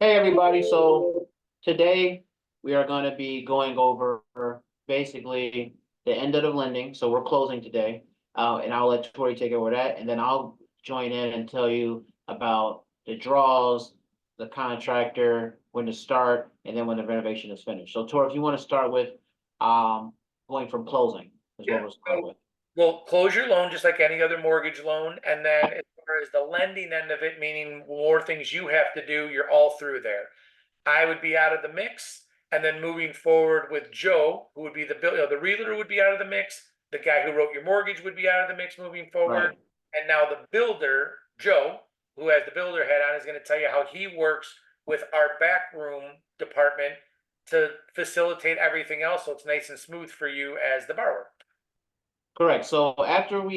Hey, everybody. So today we are going to be going over basically the end of the lending. So we're closing today. And I'll let Tori take over that. And then I'll join in and tell you about the draws, the contractor, when to start, and then when the renovation is finished. So Tori, if you want to start with going from closing is what Yeah. we'll start So with. we'll close your loan just like any other mortgage loan. And then as far as the lending end of it, meaning more things you have to do, you're all through there. I would be out of the mix. And then moving forward with Joe, who would be the realtor would be out of the mix. The guy who wrote your mortgage would be out of the mix moving forward. Right. And now the builder, Joe, who has the builder hat on, is going to tell you how he works with our backroom department to facilitate everything else so it's nice and smooth for you as the borrower. Correct. So after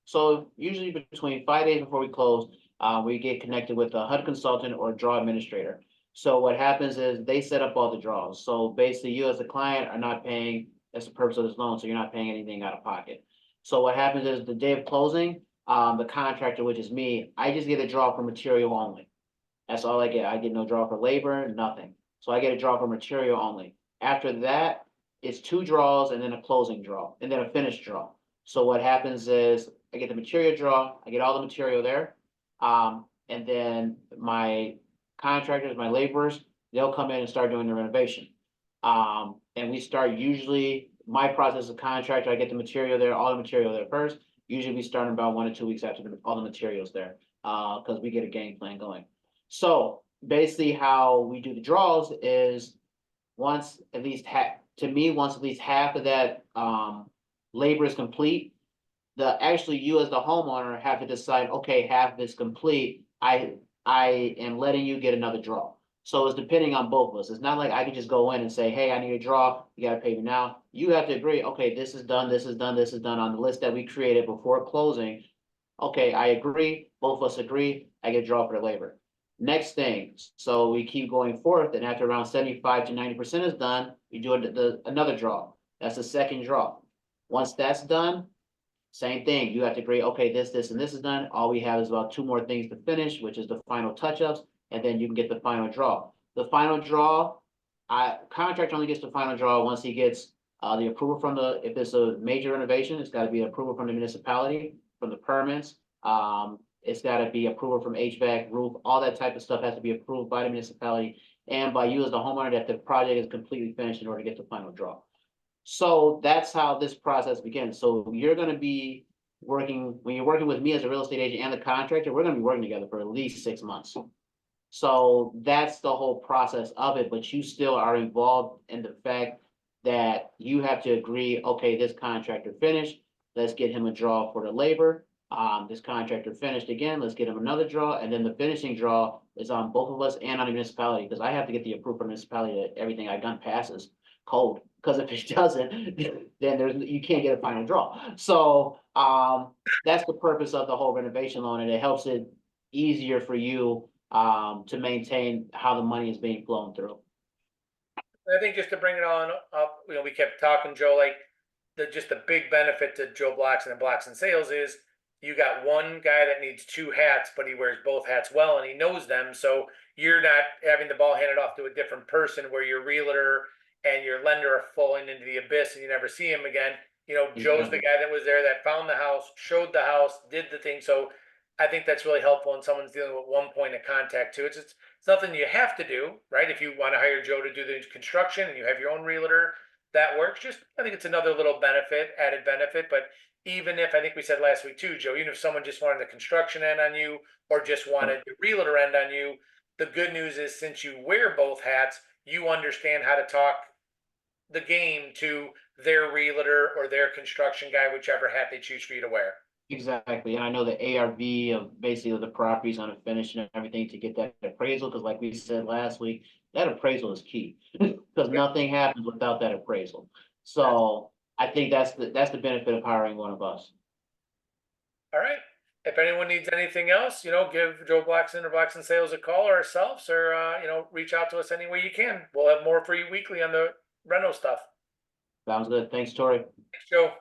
so usually between 5 days before we close, we get connected with a HUD consultant or a draw administrator. So what happens is they set up all the draws. So basically you as a client are not paying, that's the purpose of this loan, so you're not paying anything out of pocket. So what happens is the day of closing, the contractor, which is me, I just get a draw for material only. That's all I get. I get no draw for labor, nothing. So I get a draw for material only. After that, it's two draws and then a closing draw and then a finished draw. So what happens is I get the material draw, I get all the material there. And then my contractors, my laborers, they'll come in and start doing the renovation. And we start usually, my process of contractor, I get the material there, all the material there first. Usually we start about 1 or 2 weeks after all the materials there, because we get a game plan going. So basically how we do the draws is once at least once at least half of that labor is complete, actually you as the homeowner have to decide, okay, half is complete. I am letting you get another draw. So it's depending on both of us. It's not like I can just go in and say, hey, I need a draw. You gotta pay me now. You have to agree, okay, this is done, this is done, this is done on the list that we created before closing. Okay, I agree, both of us agree, I get a draw for the labor. Next thing, so we keep going forth, and after around 75 to 90% is done, we do another draw. That's the second draw. Once that's done, same thing, you have to agree, okay, this, and this is done. All we have is about two more things to finish, which is the final touch-ups, and then you can get the final draw. The final draw, contractor only gets the final draw once he gets the approval from if it's a major renovation, it's gotta be approval from the municipality, from the permits. It's gotta be approval from HVAC, roof, all that type of stuff has to be approved by the municipality and by you as the homeowner that the project is completely finished in order to get the final draw. So that's how this process begins. So you're gonna be working, when you're working with me as a real estate agent and the contractor, we're gonna be working together for at least 6 months. So that's the whole process of it, but you still are involved in the fact that you have to agree, okay, this contractor finished, let's get him a draw for the labor. This contractor finished again, let's get him another draw, and then the finishing draw is on both of us and on the municipality, because I have to get the approval from the municipality that everything I've done passes code. Because if it doesn't, then you can't get a final draw. So that's the purpose of the whole renovation loan, and it helps it easier for you to maintain how the money is being flown through. I think just to bring it on up, we kept talking, Joe, like the big benefit to Joe Blockson and Blockson Sales is you got one guy that needs two hats, but he wears both hats well and he knows them. So you're not having the ball handed off to a different person where your realtor and your lender are falling into the abyss and you never see him again. Joe's the Exactly. guy that was there that found the house, showed the house, did the thing. So I think that's really helpful when someone's dealing with one point of contact too. It's something you have to do, right? If you want to hire Joe to do the construction and you have your own realtor, that works. Just I think it's another little added benefit. But even if I think we said last week too, Joe, even if someone just wanted the construction end on you or just wanted the realtor end on you, the good news is since you wear both hats, you understand how to talk the game to their realtor or their construction guy, whichever hat they choose for you to wear. Exactly. And I know the ARV of basically the properties on a finish and everything to get that appraisal, because like we said last week, that appraisal is key. Because nothing happens without that appraisal. So I think that's the benefit of hiring one of us. All right. If anyone needs anything else, give Joe Blackson or Blackson Sales a call or ourselves, or reach out to us any way you can. We'll have more for you weekly on the reno stuff. Sounds good. Thanks, Tori. Thanks, Joe.